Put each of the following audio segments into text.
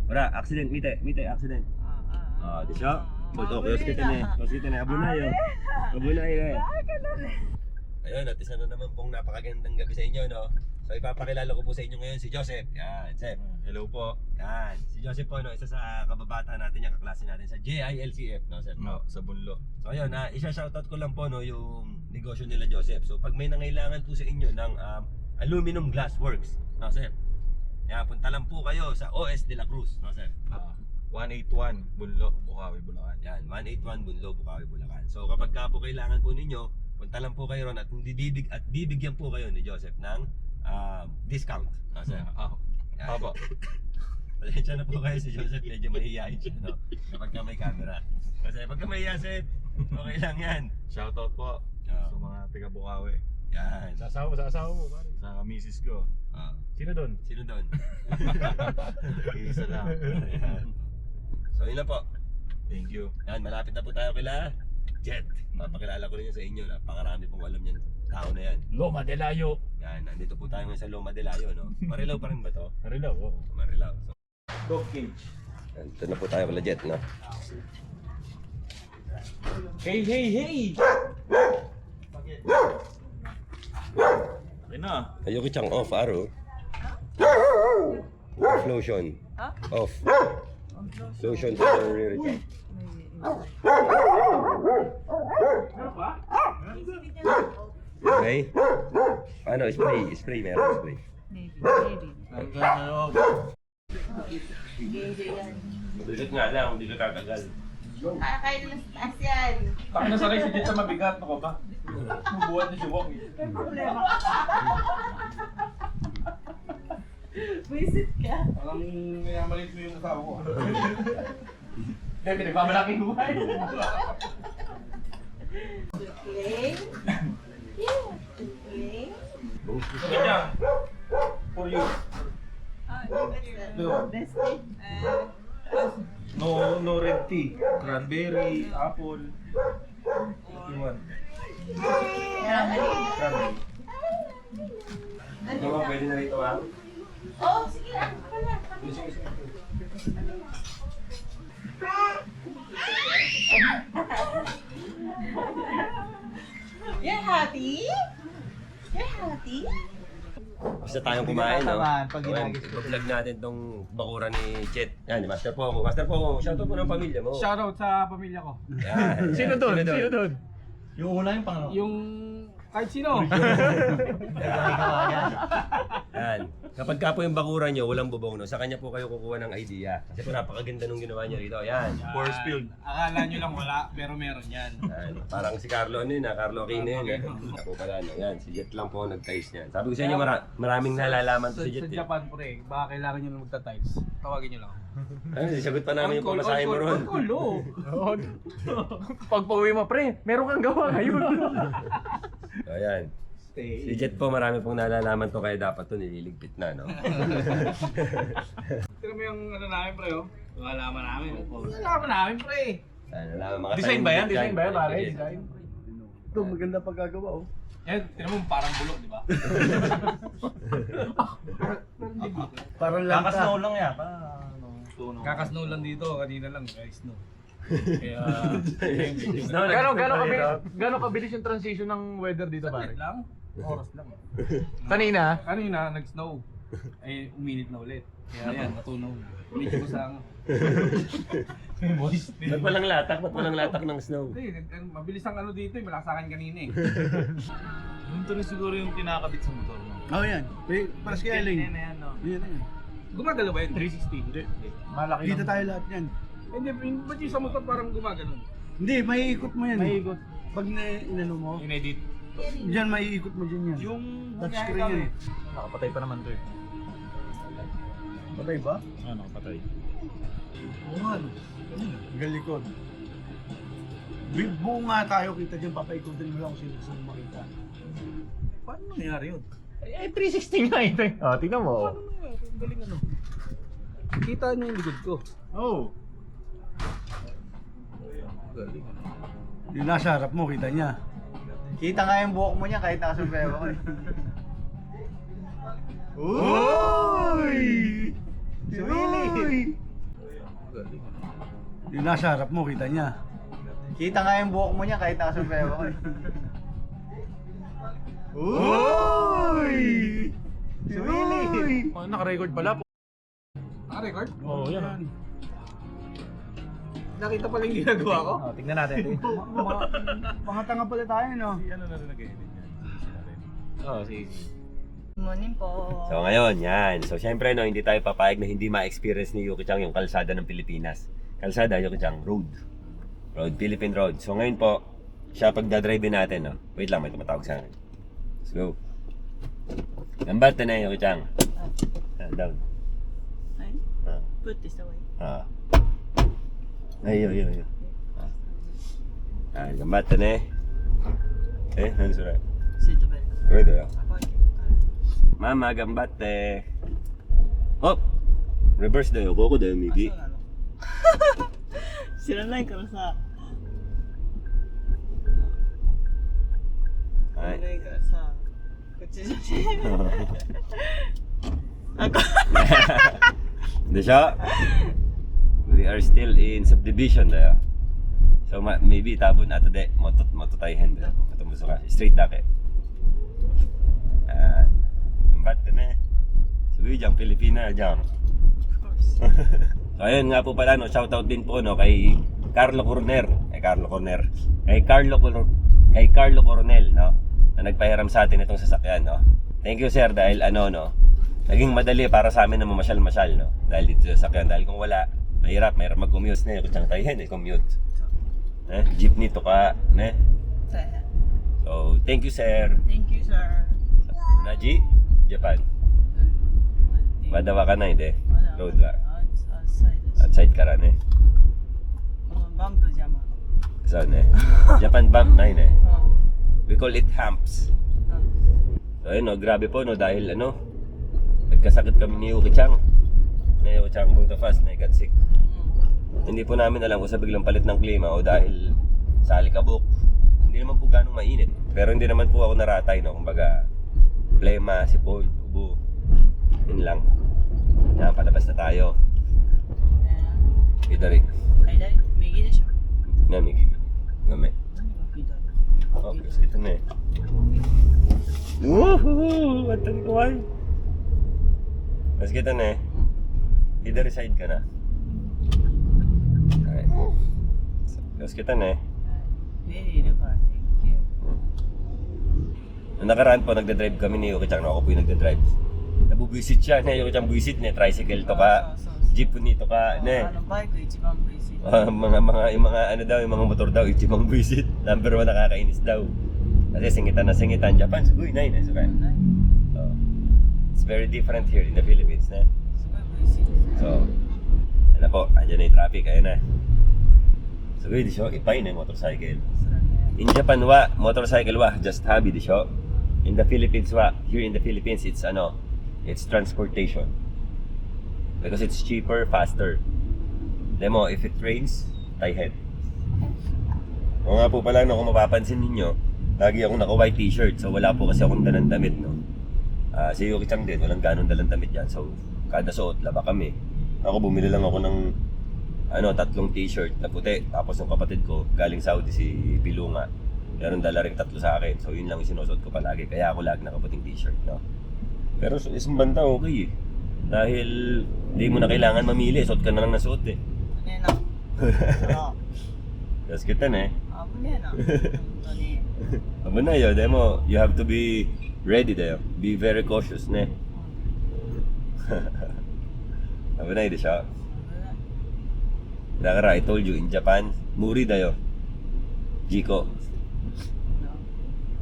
Ora, accident, mite, accident. Di siya. Puto, hospital na, abunayo. Abunayo. Ayun, at isa na naman pong napakagandang gabi sa inyo, no? So ipapakilala ko po sa inyo ngayon si Joseph. Yan, Sep. Hello po. Yan, si Joseph po, no, isa sa kababata natin, yung kaklase natin sa JILCF, no, Sep? No, sa Bunlo. So ayun, isa-shoutout ko lang po, no, yung negosyo nila, Joseph. So pag may nangailangan po sa inyo ng aluminum glass works, no, Sep? Yan, punta lang po kayo sa OS de la Cruz, no, Sep? 181 Bunlo, Bukawi, Bulacan. Yan, 181 Bunlo, Bukawi, Bulacan. So kapag ka po kailangan po ninyo, punta lang po kayo ron at bibigyan po kayo ni Joseph ng discount. Sir. Papa. Pasensya na po kayo si Joseph, medyo mahihayin siya, no? Kapag ka may camera. Kasi pagka mahihayin, Seth, okay lang yan. Shoutout po sa mga taga Bukawi. Yan. Sa asawa mo, pare. Sa misis ko. Sino doon? Sino doon? Isa lang. Yan. So yun na po. Thank you. Yan, malapit na po tayo kila Jet. Papakilala ko rin yan sa inyo na pangarami pong alam niyan tao na yan. Loma de Layo. Yan, nandito po tayo ngayon sa Loma de Layo, no? Marilaw pa rin ba to? Marilaw, oo. Marilaw. So, Dog cage. yan, ito na po tayo kila Jet, no? Hey, hey, hey! Okay na. Ayoko siyang off, Aro. Lotion. Off. Lotion sa rear check. Okay? Ano, spray meron, spray. Maybe. Hanggang na loob. Bigat nga lang, hindi ka kakagal. Kakain na sa taas yan. Baka nasaray si Jet sa mabigat, ako ba? Bubuhat niya si Wong. Visit ka. Parang minamalit mo yung asawa ko. Hindi, pinagmamalaking buhay. Play. Yeah. Play. Kanya, for you. Bestie. No red tea. Cranberry, apple. What you want? Cranberry. Ito ba, pwede na rito, ah? Oh, sige lang. Pala. You're happy? You're happy? Basta tayong kumain, no? Pag I-vlog natin tong bakura ni Jet. Yan, Master Pogo. Master Pogo, shoutout mo ng pamilya mo. Shoutout sa pamilya ko. Yan, Sino yan. doon? Sino doon? Yung una yung pangalawa. Yung kahit sino. Yan. Kapag ka po yung bakura nyo, walang bubong, no? Sa kanya po kayo kukuha ng idea. Kasi po napakaganda nung ginawa niya rito. Yan. Force field. Akala nyo lang wala, pero meron yan. Yan. Parang si Carlo ano yun, Carlo Aquino yun. Ako pala, no? Yan. Si Jet lang po nag-tiles niyan. Sabi ko sa inyo, maraming nalalaman to si Jet. Sa Japan, pre, baka kailangan nyo na magta-tiles. Tawagin nyo lang. Ano, sagot pa namin yung pamasahe mo ron. Pag pauwi mo, pre, meron kang gawa ngayon. So, yan. Si Jet po marami pong nalalaman to kaya dapat to nililigpit na, no? Tignan mo yung ano namin, pre, oh. Yung halaman namin. Yung halaman namin, pre. Nalaman, mga Design ba yan? time Design ba yan, pare? Yes. Design. Ito, maganda pagkagawa, oh. Yan, tignan mo, parang bulok, di ba? Parang lang Kakasnow lang yan. Kakasnow lang dito, kanina lang, guys, no. Kaya, Gano'ng kabilis yung transition ng weather dito, saglit pare? lang. Oras lang. Kanina? Kanina, nag-snow. Ay, uminit na ulit. Kaya yan, natunaw na. Medyo ko sa moist. Ba't walang latak? Ba't walang latak ng snow? Hindi, mabilis ang ano dito, malasakan kanina eh. Ito rin siguro yung kinakabit sa motor mo. Oh, yan. Para sa Kailing. Yan na yan, no? Yan na yan. Gumagalaw ba yun? 360? Hindi. Malaki Dito tayo lahat yan. Hindi, ba't yung sa motor parang gumagalaw? Hindi, maiikot mo yan. Maiikot. Pag inano mo, In-edit. diyan maiikot mo dyan yan. Yung touchscreen yan eh. Nakapatay pa naman to eh. Patay ba? Ano, nakapatay. Oo nga, no. Galikod. Buo nga tayo kita dyan, papaikotin mo lang kung sino gusto mo makita. Paano nangyari yun? Eh, 360 nga ito eh. Oh, tingnan mo. Paano nangyari? Ang galing ano. Kita niyo yung likod ko. Oh. Galing ano. Yung nasa harap mo, kita niya. Kita nga yung buhok mo niya kahit nakasumbrero ko eh. Uy! Yung nasa harap mo, kita niya. Kita nga yung buhok mo niya kahit nakasumbrero ko eh. Uy! Sumili! Oh, naka-record pala po. Naka-record? Oo, yan. Nakita pala yung ginagawa ko? Oh, tignan natin. Mga tanga pala tayo, no? Si ano na rin nag-edit yan. Si natin. Oo, si Morning po. So ngayon, yan. So syempre no, hindi tayo papayag na hindi ma-experience ni Yuki Chang yung kalsada ng Pilipinas. Kalsada, Yuki Chang, road. Road, Philippine road. So ngayon po, siya pagdadrive natin, no? Wait lang, may tumatawag sa akin. Let's go. Gambate na Yuki Chang. Down. Ay, Ah. put this away. Ay, yo. Gambate na ano sura? Sito ba? Pwede yo. Okay. Mama, gambate. Hop! Reverse da yo. Koko da yo, Miki. Siranay ka na sa... Ay. Siranay ka sa... Kutsi-kutsi. Ako. Hindi siya. We are still in subdivision da yo. So maybe tabon ato de. Mototayhen da yo. Katong gusto ka. Straight dake. Gambate na. Sugi dyan, Pilipina dyan. Of course. So ayun nga po pala no, shoutout din po no kay Carlo Corner. Kay Carlo Coronel no, na nagpahiram sa atin itong sasakyan no. Thank you sir dahil ano no, naging madali para sa amin na mamasyal-masyal no. Dahil dito sa sasakyan, dahil kung wala, mahirap mag-commute na yung kutsang tayo commute. Jeepney to ka, ne. So, thank you sir. Thank you, sir. Naji, Japan. Badawa ka na ide. Road la. Outside. Outside ka rin eh. Bump jama. Saan eh? Japan bump na yun eh. We call it humps. So ayun no, grabe po no, dahil ano, nagkasakit kami ni Yuki Chang. Na Yuki Chang buto fast, na got sick. Hindi po namin alam kung sa biglang palit ng klima o dahil sa alikabok. Hindi naman po ganong mainit. Pero hindi naman po ako naratay no, kumbaga plema, sipon, ubo. Yun lang. Yan, palabas na tayo. Idari. 左右でしょ Nga, Miki. Ngame. 何が左 Oh, terus kita na eh. Woohoo! Anton ko ay. Terus kita na eh. Either side ka na. Alright. Terus kita na eh. 上にいるから thank you Nung nakaraan po, nagdadrive kami ni Yuki Chang. No? Ako po yung nagdadrive. Nabubwisit siya. Yuki Chang buwisit niya. Tricycle to ka. Jeep po nito ka. Ne. バイク一番 VC Yung mga ano daw, yung mga motor daw, ichibang buwisit. Number 1 nakakainis daw. Kasi singitan na singitan. Japan, sugoy na yun eh. So, it's very different here in the Philippines. Ne? すごい VC So, yan na po, andyan na yung traffic, ayun na. So, good, disho, ipay na yung motorcycle. それね In Japan wa, motorcycle wa, just hobby, disho. In the Philippines wa, here in the Philippines, it's it's transportation. Because it's cheaper, faster. Demo, if it rains, tayhead. O nga po pala, no, kung mapapansin ninyo, lagi akong naka-white t-shirt, so wala po kasi akong dalang damit, no. Si Yuki Chang din, walang ganong dalang damit yan, so kada suot, laba kami. Ako bumili lang ako ng 3 t-shirt na puti. Tapos yung kapatid ko, galing Saudi, si Pilunga, meron dala ring 3 sa akin. So yun lang yung sinusuot ko palagi. Kaya ako lagi nakaputing t-shirt, no? Pero sa isang banda, okay eh. Dahil hindi mo na kailangan mamili, suot ka na lang na suot eh. 危ねえなTapos kita na eh. 危ねえな本当に Aba na yun, demo, you have to be ready there. Be very cautious, ne? Aba na yun, siya. Nakara, I told you, in Japan, muri dayo. Jiko.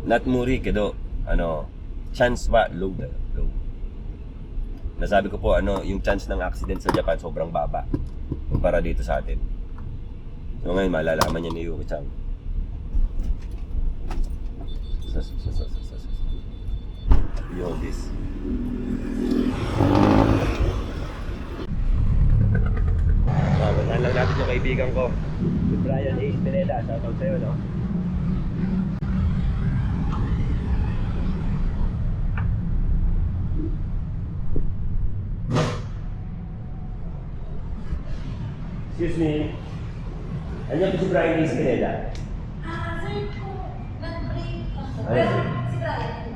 Not muri, kedo, chance wa, low dayo. Low. Nasabi ko po, yung chance ng accident sa Japan, sobrang baba. Kumpara dito sa atin. So ngayon, malalaman niya ni Yuki Chang. Beyond this. Basahan lang natin yung kaibigan ko. Si Brian A. Pineda. Shoutout sa'yo, no? Excuse me. Ano po si Brian Hayes Pineda? Sir, kung nag-break ako. Ano? Pero, si Brian.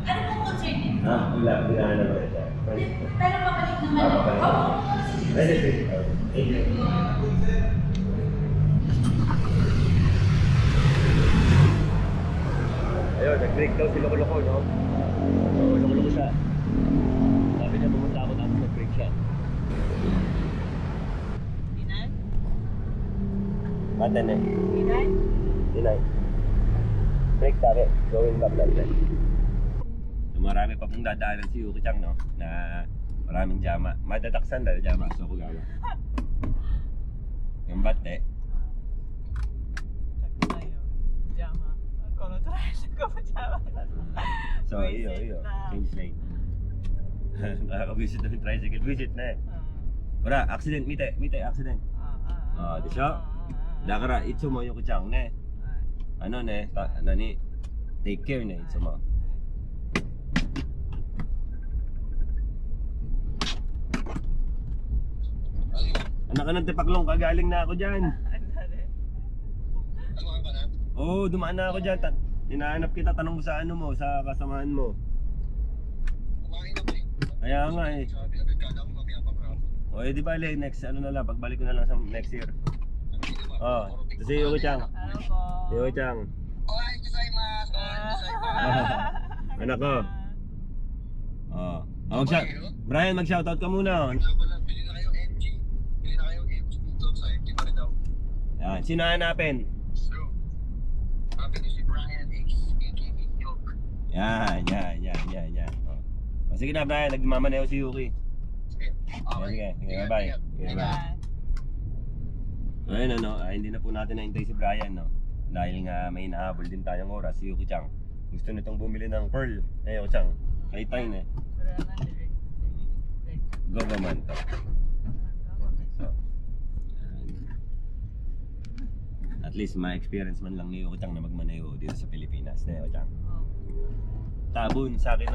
Ano pong concern niya? Wala, pinahanap ko siya. Pero babalik naman. Babalik. Oo. Pwede, pwede. Thank you. Ayun, nag-break daw si Loko-Loko, no? So, Loko-Loko siya. Sabi niya, pumunta ako tapos nag-break siya. Dinan? Matan eh. Dinan? Dinay. Break sabi, going back lang din. So, marami pa pong dadaanan si Yuki Chang, no? Na maraming jama. Madataksan dahil jama. So, ako gawa. Yung bate. たくさんよ。邪魔。このトライとかも邪魔だ。 So, iyo. Change lane. Nakaka-visit na yung tricycle. Visit na eh. Wala, accident. Mite, accident. Di siya? Dakara, itsumo Yuki Chang ne. Ano ne? Nani? Take care ne, itsumo. Anak ka ng tipaklong, kagaling na ako dyan. Oo, dumaan na ako dyan. Hinahanap kita, tanong mo sa ano mo, sa kasamahan mo. Kaya nga eh. O di bale, next ano na lang, pagbalik ko na lang sa next year. Oh, kasi Yuki Chang. Yuki Chang. Anak ko. Oh. Brian, mag-shoutout ka muna. Yan, sino hanapin? Yan. O, sige na Brian, nagmamaneho si Yuki. Sige, bye. Ayun hindi na po natin naintay si Brian, no? Dahil nga may nahabol din tayong oras, si Yuki Chang. Gusto nitong bumili ng pearl. Yuki Chang, kay Tay na. Government to. So, at least ma-experience man lang ni Yuki Chang na magmaneho dito sa Pilipinas. Yuki Chang. Tabun sa akin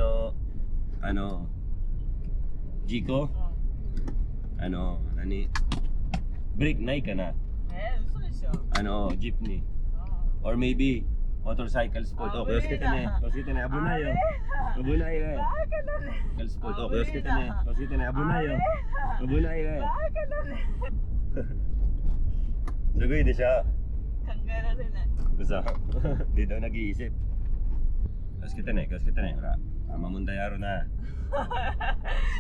Jiko, break na ka na. 嘘でしょ。 Jeepney. Or maybe motorcycle sport. Okay, kita ne. Abunayo. Abunayo. Motorcycle sport. Okay, kita ne. Abunayo. Sugoy di siya. 考えられない。 Gusto. Di daw nag-iisip. Kita ne. Mamundayaro na.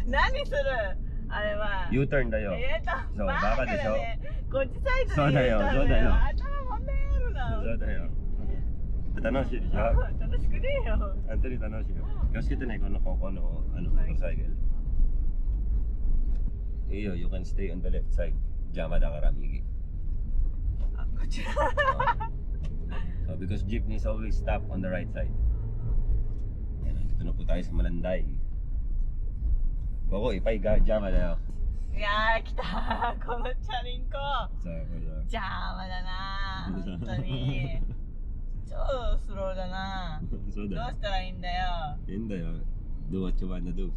何するあれは。 U-turn da yo. So, バカバカでしょ。だね。こっちサイドそうだよ頭問題あるな。 そうだよ。楽しいでしょ。楽しくねえよ。 Anthony,楽しいよ。Kasi kita na ikaw motorcycle. Iyo, you can stay on the left side. Jama da karamigi. あ、こちら。 So, because jeepneys always stop on the right side. Yan, dito na po tayo sa Malanday. Koko, ipaiga, jama da yo. いやー、来たこのチャリンコ。 So, 邪魔だな本当に。超スローだなそうどうだよ。したらいいんだよ。いいんだよ。Do what you wanna do.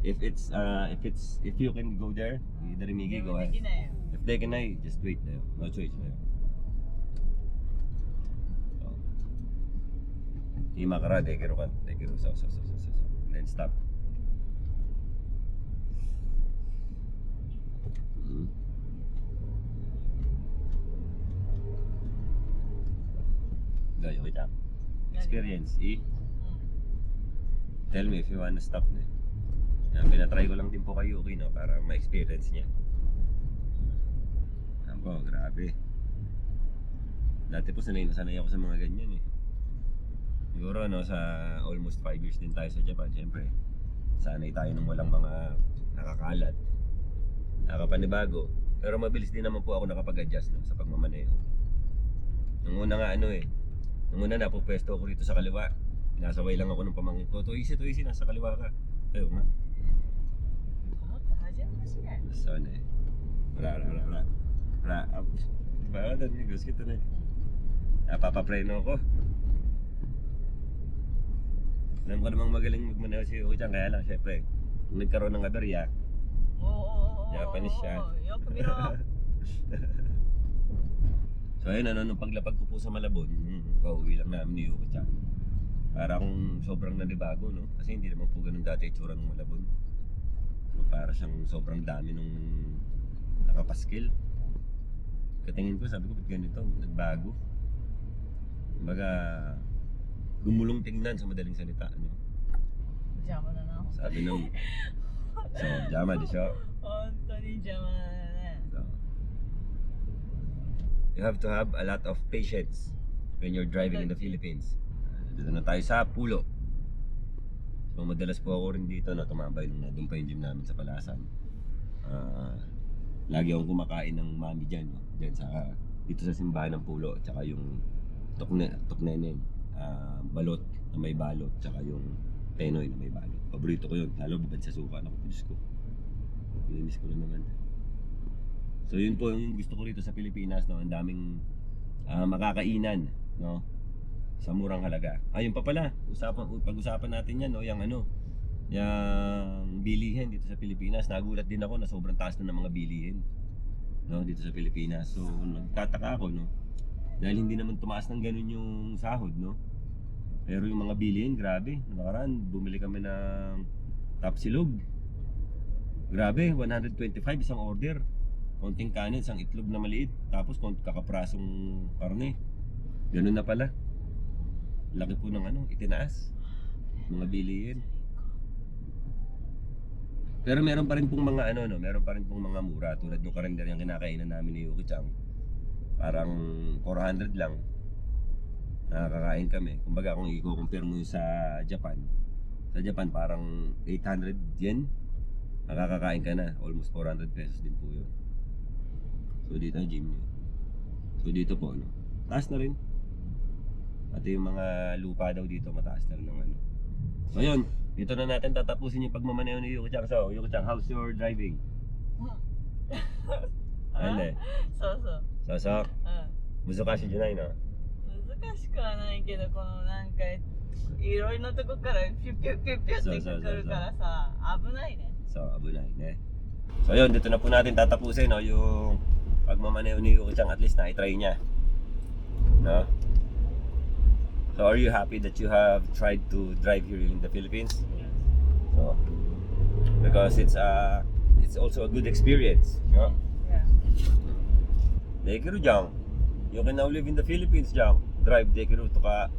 If you can go there, Darimigi, で go もで ahead. きないよ。 If they can, just wait there. No choice there. So, imakara, dekiru kan. Dekiru, so. Then stop. Gayo kita. Experience, Tell me if you wanna stop na. Yan, pinatry ko lang din po kay Yuki, no, para ma-experience niya. Ako, grabe. Dati po sanay ako sa mga ganyan eh. Siguro sa almost 5 years din tayo sa Japan, syempre. Sanay tayo ng walang mga nakakalat, nakapanibago. Pero mabilis din naman po ako nakapag-adjust sa pagmamaneho. Nung una nga nung una napupwesto ako rito sa kaliwa. Nasaway lang ako ng pamangkin ko. To easy, nasa kaliwa ka. Ayaw nga. 思ったら始めましね。 So wala. Diba? Dami, gusto kita na eh. Napapapreno ako. Alam ko namang magaling magmaneho si Yuki Chang, kaya lang syempre nagkaroon ng aberya. おーおーおーおー Japanese siya. よく見ろ。So ayun, nung paglapag ko po sa Malabon, pauwi lang namin ni Yuko Chan. Para akong sobrang nanibago, no? Kasi hindi naman po ganun dati itsura ng Malabon. So, para siyang sobrang dami nung nakapaskil. Katingin ko, sabi ko, ba't ganito? Nagbago. Kumbaga, gumulong tingnan sa madaling salita, no? Jama na na ako. Sabi nung, so, jama, di siya? 本当に邪魔だね。 So, you have to have a lot of patience when you're driving in the Philippines. Dito na tayo sa Pulo. So, madalas po ako rin dito na tumambay nung nandun pa yung gym namin sa Palasan. Lagi akong kumakain ng mami dyan, no? Dyan sa, dito sa simbahan ng Pulo, tsaka yung tukneneng, balot na may balot, tsaka yung tenoy na may balot. Paborito ko yun, lalo babad sa suka, naku, Diyos ko. Miss ko na naman. So yun po yung gusto ko rito sa Pilipinas, no? Ang daming makakainan, no? Sa murang halaga. Ayun pa pala, pag-usapan natin yan, no? Yung ano, yung bilihin dito sa Pilipinas. Nagulat din ako na sobrang taas na ng mga bilihin, no? Dito sa Pilipinas. So nagtataka ako, no? Dahil hindi naman tumaas ng ganun yung sahod, no? Pero yung mga bilihin, grabe. Nakaraan, bumili kami ng tapsilog. Grabe, 125 isang order. Konting kanin, isang itlog na maliit. Tapos kakaprasong karne. Ganun na pala. Laki po ng ano, itinaas. Mga bilihin. Pero meron pa rin pong mga ano, no? Meron pa rin pong mga mura. Tulad ng karender yung kinakainan namin ni Yuki Chang. Parang 400 lang. Nakakakain kami. Kumbaga kung i-compare mo sa Japan. Sa Japan parang 800 yen. Nakakakain ka na, almost 400 pesos din po yun. So dito ang gym nyo. So dito po, no? Taas na rin. Pati yung mga lupa daw dito, mataas na rin ng ano. So yun, dito na natin tatapusin yung pagmamaneho ni Yuko Chang. So, Yuko Chang, how's your driving? Ano? そうそう。So, so, 難しいじゃないの? 難しくはないけど、このなんかいろいろなとこからピュッピュッピュッピュッってくるからさ、危ないね。 So, abunay, ne? So yun, dito na po natin tatapusin, no? Yung pagmamaneho ni Yuko Chang, at least na-try niya, no? So are you happy that you have tried to drive here in the Philippines? So, because it's also a good experience, no? Yeah. Dekiru Jang, you can now live in the Philippines, Jang. Drive Dekiru to ka.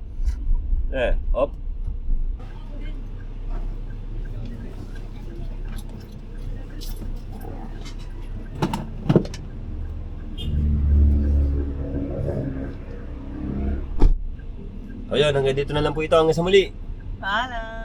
Up. So yun, hanggang dito na lang po ito. Hanggang sa muli. Paalam!